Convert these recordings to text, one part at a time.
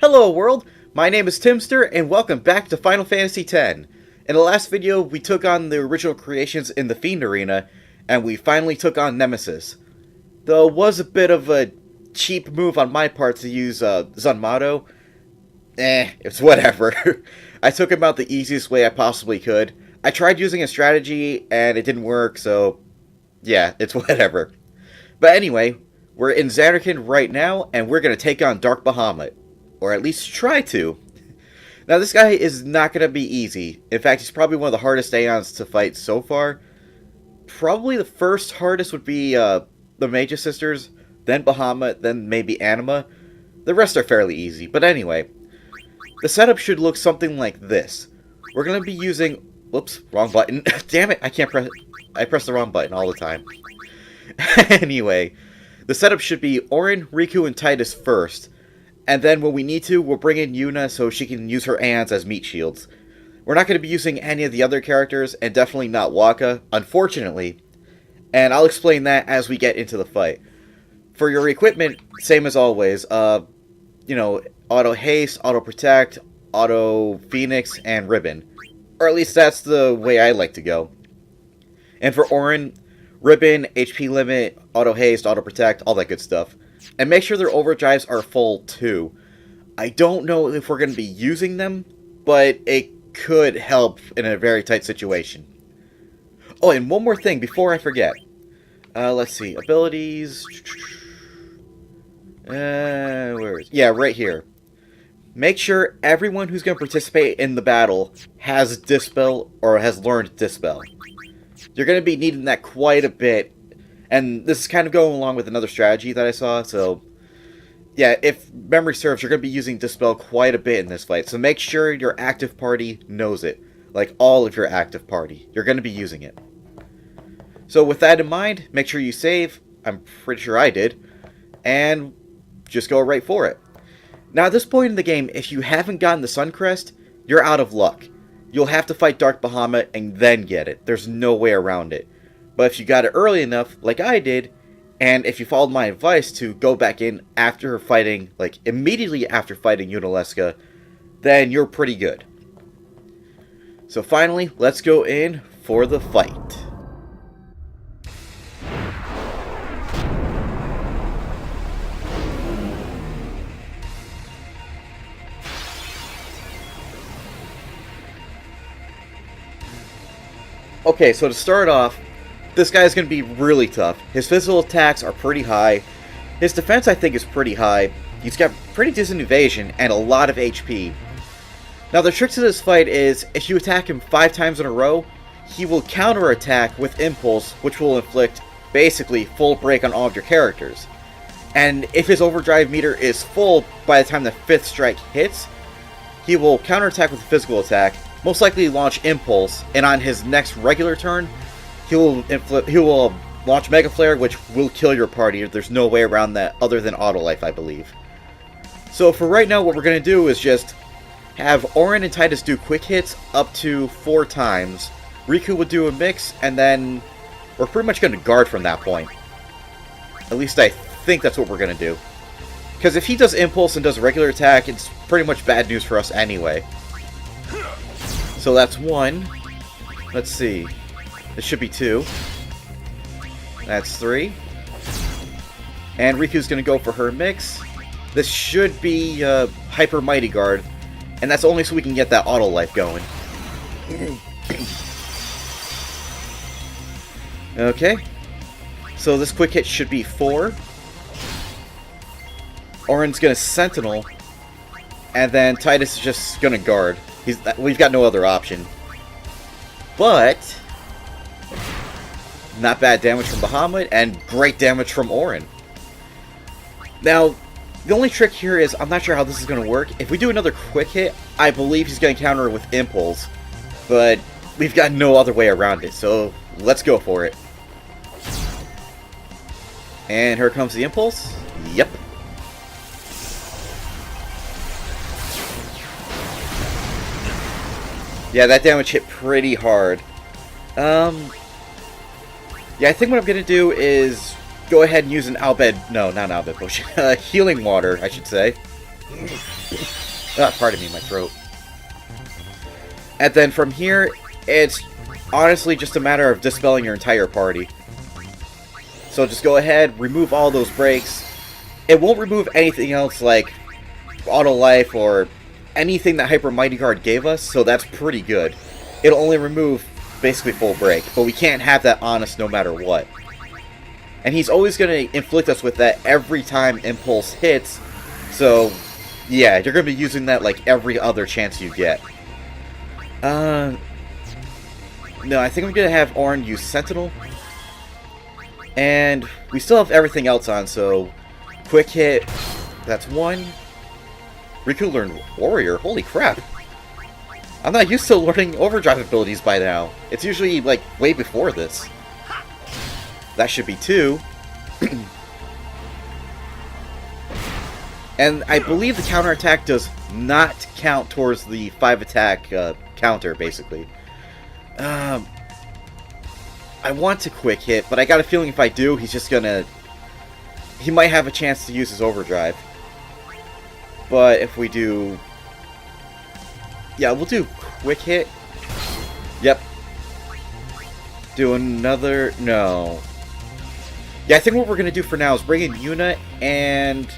Hello world, my name is Timster and welcome back to Final Fantasy X. In the last video we took on the original creations in the Fiend Arena, and we finally took on Nemesis. Though it was a bit of a cheap move on my part to use Zanmato. It's whatever. I took him out the easiest way I possibly could. I tried using a strategy and it didn't work, so yeah, it's whatever. But anyway, we're in Zanarkand right now and we're going to take on Dark Bahamut. Or at least try to. Now this guy is not going to be easy. In fact, he's probably one of the hardest Aeons to fight so far. Probably the first hardest would be the Magus Sisters, then Bahamut, then maybe Anima. The rest are fairly easy, but anyway. The setup should look something like this. We're going to be using... Whoops, wrong button. Damn it, I can't press... I press the wrong button all the time. Anyway, the setup should be Auron, Riku, and Tidus first. And then when we need to, we'll bring in Yuna so she can use her Aeons as meat shields. We're not going to be using any of the other characters, and definitely not Wakka, unfortunately. And I'll explain that as we get into the fight. For your equipment, same as always. You know, Auto Haste, Auto Protect, Auto Phoenix, and Ribbon. Or at least that's the way I like to go. And for Auron, Ribbon, HP Limit, Auto Haste, Auto Protect, all that good stuff. And make sure their overdrives are full too. I don't know if we're going to be using them, but it could help in a very tight situation. Oh, and one more thing before I forget. Let's see. Abilities. Where is it? Yeah, right here. Make sure everyone who's going to participate in the battle has Dispel or has learned Dispel. You're going to be needing that quite a bit. And this is kind of going along with another strategy that I saw, so... Yeah, if memory serves, you're going to be using Dispel quite a bit in this fight, so make sure your active party knows it. Like, all of your active party. You're going to be using it. So with that in mind, make sure you save. I'm pretty sure I did. And just go right for it. Now at this point in the game, if you haven't gotten the Sun Crest, you're out of luck. You'll have to fight Dark Bahamut and then get it. There's no way around it. But if you got it early enough, like I did, and if you followed my advice to go back in after fighting, like immediately after fighting Yunalesca, then you're pretty good. So finally, let's go in for the fight. Okay, so to start off, this guy is going to be really tough. His physical attacks are pretty high. His defense, I think, is pretty high. He's got pretty decent evasion and a lot of HP. Now, the trick to this fight is, if you attack him 5 times in a row, he will counterattack with Impulse, which will inflict, basically, full break on all of your characters. And if his overdrive meter is full by the time the 5th strike hits, he will counterattack with a physical attack, most likely launch Impulse, and on his next regular turn, he will launch Mega Flare, which will kill your party. There's no way around that other than Auto Life, I believe. So for right now, what we're going to do is just have Auron and Tidus do quick hits up to 4 times. Riku will do a mix, and then we're pretty much going to guard from that point. At least I think that's what we're going to do. Because if he does Impulse and does a regular attack, it's pretty much bad news for us anyway. So that's 1. Let's see. This should be 2. That's 3. And Riku's going to go for her mix. This should be Hyper Mighty Guard. And that's only so we can get that auto life going. Okay. So this quick hit should be 4. Auron's going to Sentinel. And then Tidus is just going to guard. We've got no other option. But... not bad damage from Bahamut, and great damage from Auron. Now, the only trick here is, I'm not sure how this is going to work. If we do another quick hit, I believe he's going to counter it with Impulse. But we've got no other way around it, so let's go for it. And here comes the Impulse. Yep. Yeah, that damage hit pretty hard. Yeah, I think what I'm going to do is go ahead and use an Albed... No, not an Albed potion. Healing water, I should say. Pardon me, my throat. And then from here, it's honestly just a matter of dispelling your entire party. So just go ahead, remove all those breaks. It won't remove anything else like auto life or anything that Hyper Mighty Guard gave us, so that's pretty good. It'll only remove basically full break, but we can't have that on us no matter what. And he's always going to inflict us with that every time Impulse hits, so yeah, you're going to be using that like every other chance you get. No, I think I'm going to have Auron use Sentinel. And we still have everything else on, so quick hit, that's one. Riku learned Warrior, holy crap. I'm not used to learning overdrive abilities by now. It's usually like way before this. That should be two. And I believe the counterattack does not count towards the 5 attack counter, basically. I want to quick hit, but I got a feeling if I do, he's just gonna... He might have a chance to use his overdrive. But if we do... Yeah, we'll do quick hit. Yep. Do another... No. Yeah, I think what we're gonna do for now is bring in Yuna, and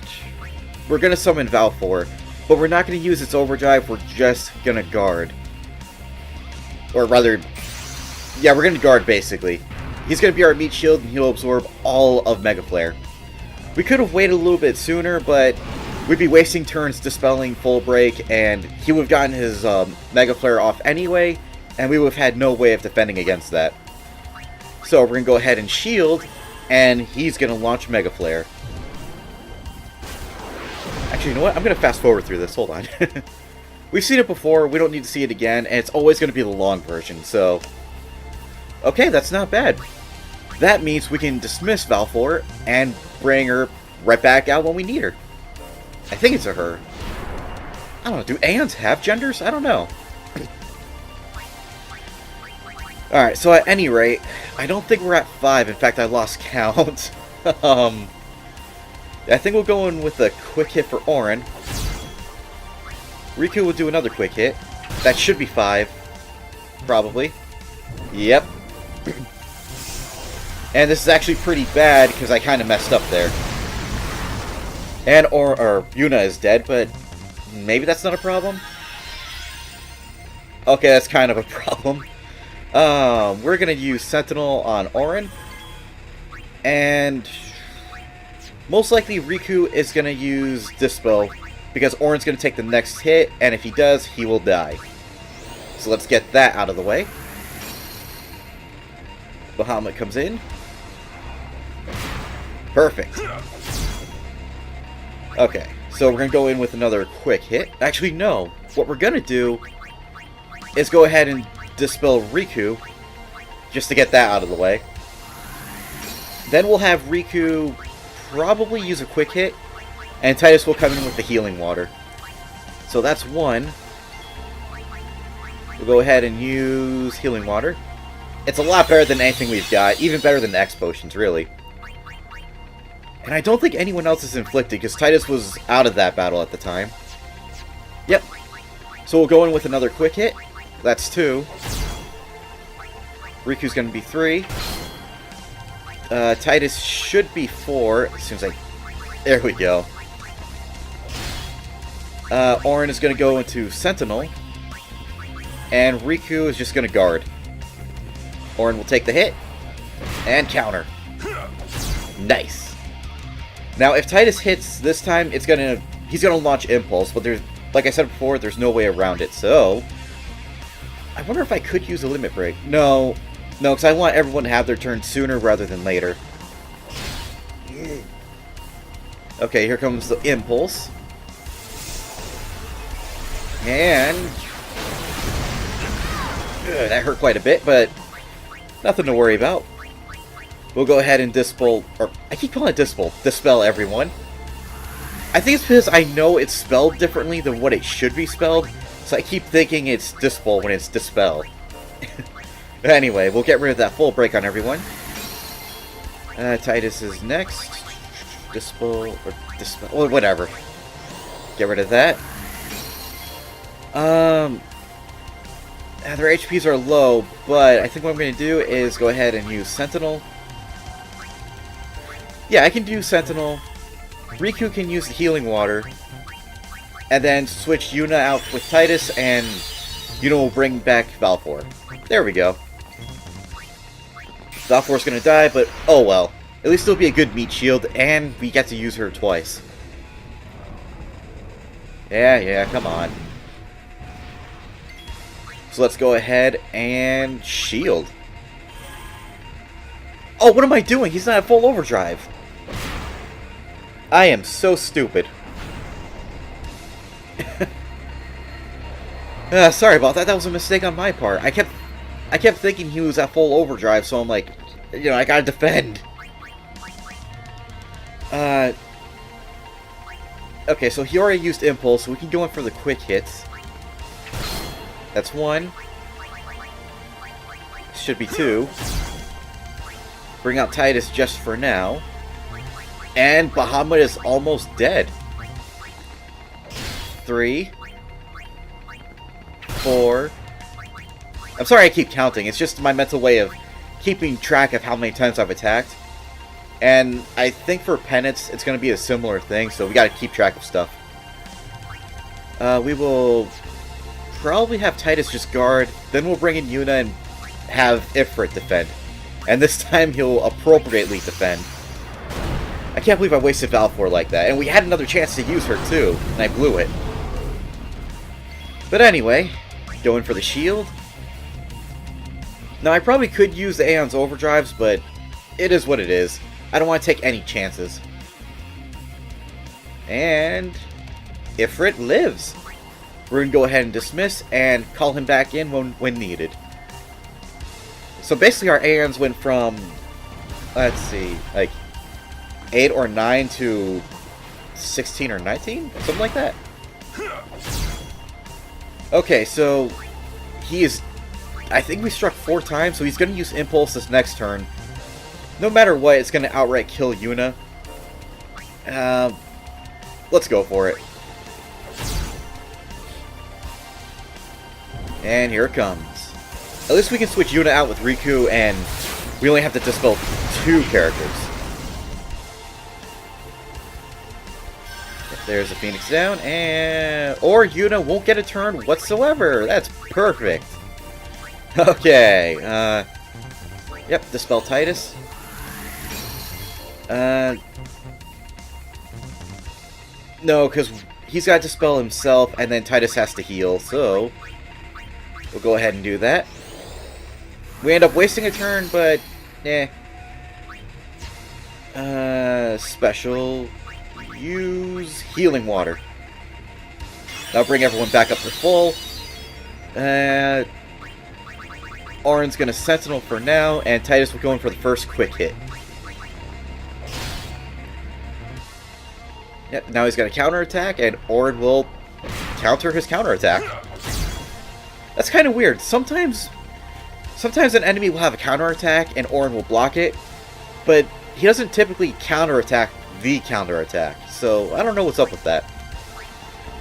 we're gonna summon Valfor. But we're not gonna use its overdrive, we're just gonna guard. Or rather... Yeah, we're gonna guard, basically. He's gonna be our meat shield, and he'll absorb all of Mega Flare. We could have waited a little bit sooner, but we'd be wasting turns dispelling full break, and he would have gotten his Mega Flare off anyway, and we would have had no way of defending against that. So we're gonna go ahead and shield, and he's gonna launch Mega Flare. Actually, you know what? I'm gonna fast forward through this. Hold on. We've seen it before, we don't need to see it again, and it's always gonna be the long version, so... Okay, that's not bad. That means we can dismiss Valfor and bring her right back out when we need her. I think it's a her. I don't know, do Aeons have genders? I don't know. Alright, so at any rate, I don't think we're at 5. In fact, I lost count. I think we'll go in with a quick hit for Auron. Riku will do another quick hit. That should be 5. Probably. Yep. And this is actually pretty bad because I kind of messed up there. And or Yuna is dead, but maybe that's not a problem. Okay, that's kind of a problem. We're gonna use Sentinel on Auron, and most likely Riku is gonna use Dispel because Auron's gonna take the next hit, and if he does, he will die. So let's get that out of the way. Bahamut comes in. Perfect. Okay, so we're going to go in with another quick hit. Actually, no. What we're going to do is go ahead and dispel Riku, just to get that out of the way. Then we'll have Riku probably use a quick hit, and Titus will come in with the healing water. So that's one. We'll go ahead and use healing water. It's a lot better than anything we've got, even better than the X potions, really. And I don't think anyone else is inflicted, because Titus was out of that battle at the time. Yep. So we'll go in with another quick hit. That's 2. Riku's going to be 3. Titus should be 4. As soon as I... There we go. Auron is going to go into Sentinel. And Riku is just going to guard. Auron will take the hit. And counter. Nice. Now, if Titus hits this time, he's gonna launch Impulse, but there's, like I said before, there's no way around it. So, I wonder if I could use a limit break. No, because I want everyone to have their turn sooner rather than later. Okay, here comes the Impulse, and that hurt quite a bit, but nothing to worry about. We'll go ahead and dispel, or I keep calling it dispel everyone. I think it's because I know it's spelled differently than what it should be spelled, so I keep thinking it's dispel when it's dispel. Anyway, we'll get rid of that full break on everyone. Titus is next. Dispel, or dispel, whatever. Get rid of that. Their HPs are low, but I think what I'm going to do is go ahead and use Sentinel. Yeah, I can do Sentinel. Riku can use the healing water. And then switch Yuna out with Titus, and Yuna will bring back Valfor. There we go. Valfor's gonna die, but oh well. At least it'll be a good meat shield, and we get to use her twice. Yeah, come on. So let's go ahead and shield. Oh, what am I doing? He's not at full overdrive. I am so stupid. Sorry about that. That was a mistake on my part. I kept thinking he was at full overdrive, so I'm like, you know, I gotta defend. Okay, so he already used Impulse, so we can go in for the quick hits. That's one. Should be two. Bring out Titus just for now. And Bahamut is almost dead. 3. 4. I'm sorry I keep counting. It's just my mental way of keeping track of how many times I've attacked. And I think for Penance, it's going to be a similar thing, so we got to keep track of stuff. We will probably have Titus just guard, then we'll bring in Yuna and have Ifrit defend. And this time he'll appropriately defend. I can't believe I wasted Valfor like that, and we had another chance to use her too, and I blew it. But anyway, going for the shield. Now I probably could use the Aeon's overdrives, but it is what it is. I don't want to take any chances. And Ifrit lives. We're going to go ahead and dismiss and call him back in when needed. So basically our Aeons went from, let's see, like 8 or 9 to 16 or 19? Something like that. Okay, so he is, I think we struck 4 times, so he's going to use Impulse this next turn. No matter what, it's going to outright kill Yuna. Let's go for it. And here it comes. At least we can switch Yuna out with Riku, and we only have to dispel 2 characters. There's a Phoenix down, and or Yuna won't get a turn whatsoever. That's perfect. Okay. Yep. Dispel Titus. No, because he's got to dispel himself, and then Titus has to heal. So we'll go ahead and do that. We end up wasting a turn, but eh. Special. Use healing water. That'll bring everyone back up to full. Auron's gonna Sentinel for now, and Titus will go in for the first quick hit. Yep, now he's got a counterattack, and Auron will counter his counterattack. That's kind of weird. Sometimes an enemy will have a counterattack, and Auron will block it, but he doesn't typically counterattack the counterattack. So I don't know what's up with that.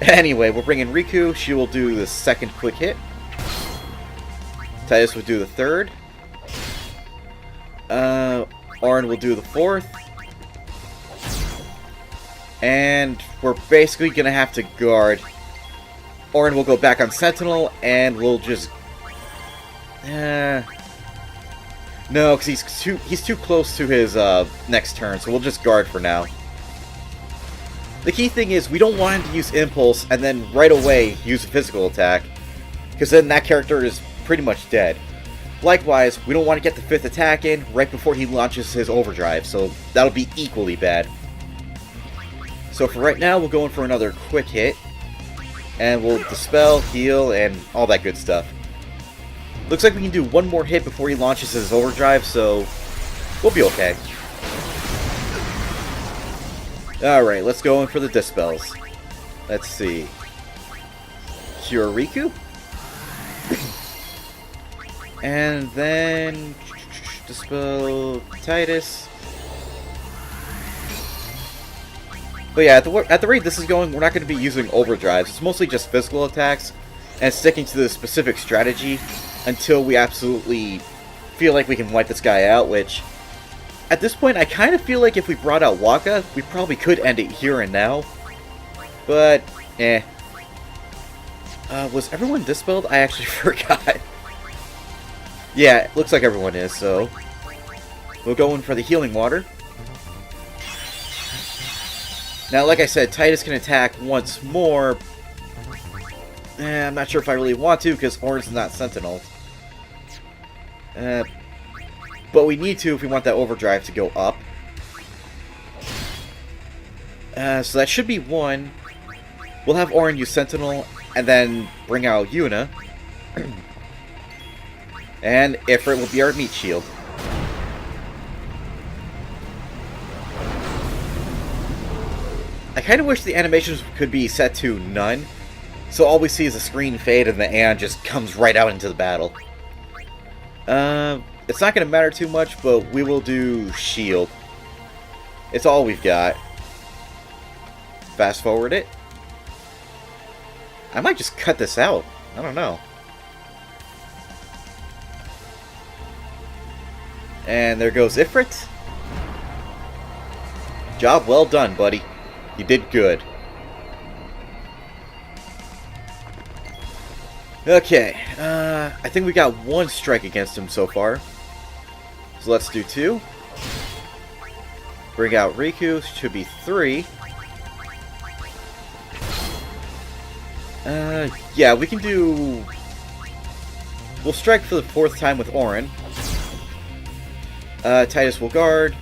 Anyway, we'll bring in Riku. She will do the second quick hit. Titus will do the third. Auron will do the fourth. And we're basically going to have to guard. Auron will go back on Sentinel, and we'll just... No, because he's too close to his next turn, so we'll just guard for now. The key thing is, we don't want him to use Impulse and then right away use a physical attack, because then that character is pretty much dead. Likewise, we don't want to get the 5th attack in right before he launches his overdrive, so that'll be equally bad. So for right now, we'll go in for another quick hit, and we'll dispel, heal, and all that good stuff. Looks like we can do one more hit before he launches his overdrive, so we'll be okay. Alright, let's go in for the dispels. Let's see. Cure Riku. And then dispel Titus. But yeah, at the rate this is going, we're not going to be using overdrives. It's mostly just physical attacks. and sticking to the specific strategy until we absolutely feel like we can wipe this guy out, which, at this point, I kind of feel like if we brought out Waka, we probably could end it here and now. But, eh. Was everyone dispelled? I actually forgot. Yeah, it looks like everyone is, so we'll go in for the healing water. Now, like I said, Titus can attack once more. I'm not sure if I really want to, because Orange not Sentinel. But we need to if we want that overdrive to go up. So that should be one. We'll have Orin use Sentinel, and then bring out Yuna. And Ifrit will be our meat shield. I kind of wish the animations could be set to none, so all we see is a screen fade and the Aeon just comes right out into the battle. It's not going to matter too much, but we will do shield. It's all we've got. Fast forward it. I might just cut this out. I don't know. And there goes Ifrit. Job well done, buddy. You did good. Okay, I think we got one strike against him so far. So let's do two. Bring out Riku, should be three. Yeah, we can do... We'll strike for the fourth time with Orin. Titus will guard.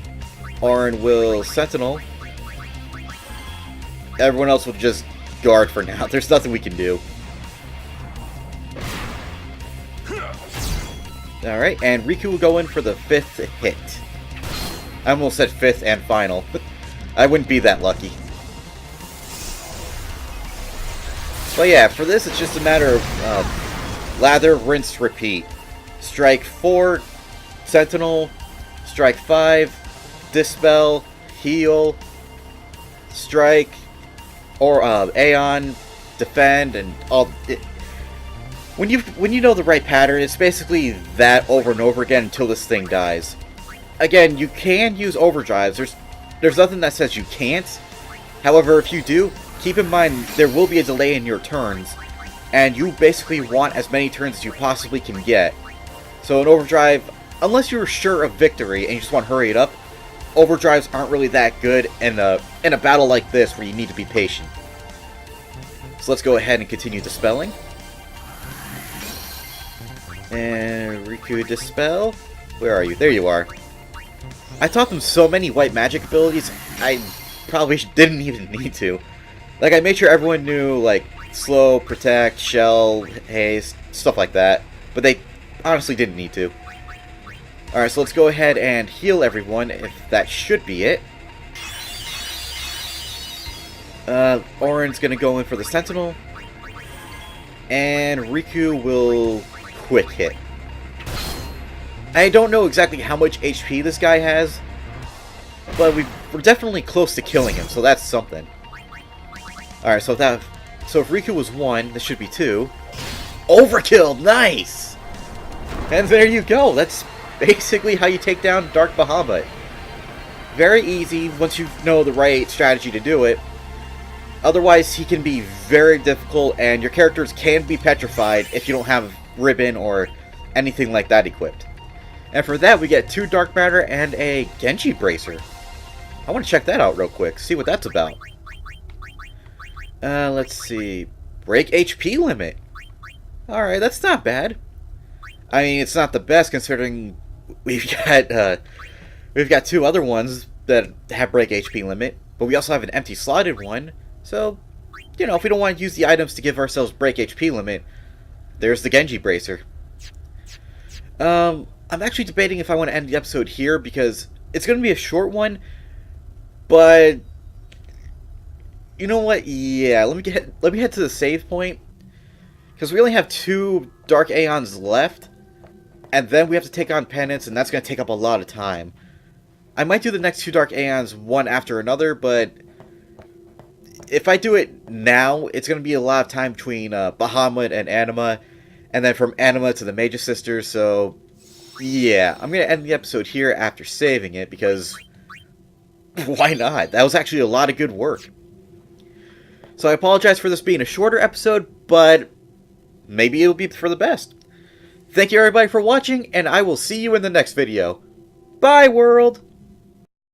Orin will Sentinel. Everyone else will just guard for now. There's nothing we can do. Alright, and Riku will go in for the fifth hit. I almost said fifth and final, but I wouldn't be that lucky. But yeah, for this it's just a matter of lather, rinse, repeat. Strike 4, Sentinel. Strike 5, Dispel, Heal, Strike, or Aeon, Defend, and all. When you know the right pattern, it's basically that over and over again until this thing dies. Again, you can use overdrives. There's nothing that says you can't. However, if you do, keep in mind there will be a delay in your turns, and you basically want as many turns as you possibly can get. So an overdrive, unless you're sure of victory and you just want to hurry it up, overdrives aren't really that good in a battle like this where you need to be patient. So let's go ahead and continue dispelling. And Riku Dispel. Where are you? There you are. I taught them so many white magic abilities, I probably didn't even need to. Like, I made sure everyone knew, like, Slow, Protect, Shell, Haste, stuff like that. But they honestly didn't need to. Alright, so let's go ahead and heal everyone, if that should be it. Orin's gonna go in for the Sentinel. And Riku will quick hit. I don't know exactly how much HP this guy has, but we're definitely close to killing him, so that's something. Alright, so if Riku was 1, this should be 2. Overkill! Nice! And there you go, that's basically how you take down Dark Bahamut. Very easy once you know the right strategy to do it. Otherwise, he can be very difficult, and your characters can be petrified if you don't have Ribbon or anything like that equipped. And for that, we get 2 Dark Matter and a Genji Bracer. I want to check that out real quick, see what that's about. Let's see. Break HP limit. Alright, that's not bad. I mean, it's not the best considering we've got 2 other ones that have break HP limit, but we also have an empty slotted one. So, you know, if we don't want to use the items to give ourselves break HP limit, there's the Genji Bracer. I'm actually debating if I want to end the episode here because it's going to be a short one, but you know what? Yeah, let me head to the save point because we only have 2 Dark Aeons left, and then we have to take on Penance, and that's going to take up a lot of time. I might do the next 2 Dark Aeons one after another, but if I do it now, it's going to be a lot of time between Bahamut and Anima, and then from Anima to the Major Sisters, so yeah, I'm going to end the episode here after saving it, because why not? That was actually a lot of good work. So I apologize for this being a shorter episode, but maybe it'll be for the best. Thank you everybody for watching, and I will see you in the next video. Bye, world!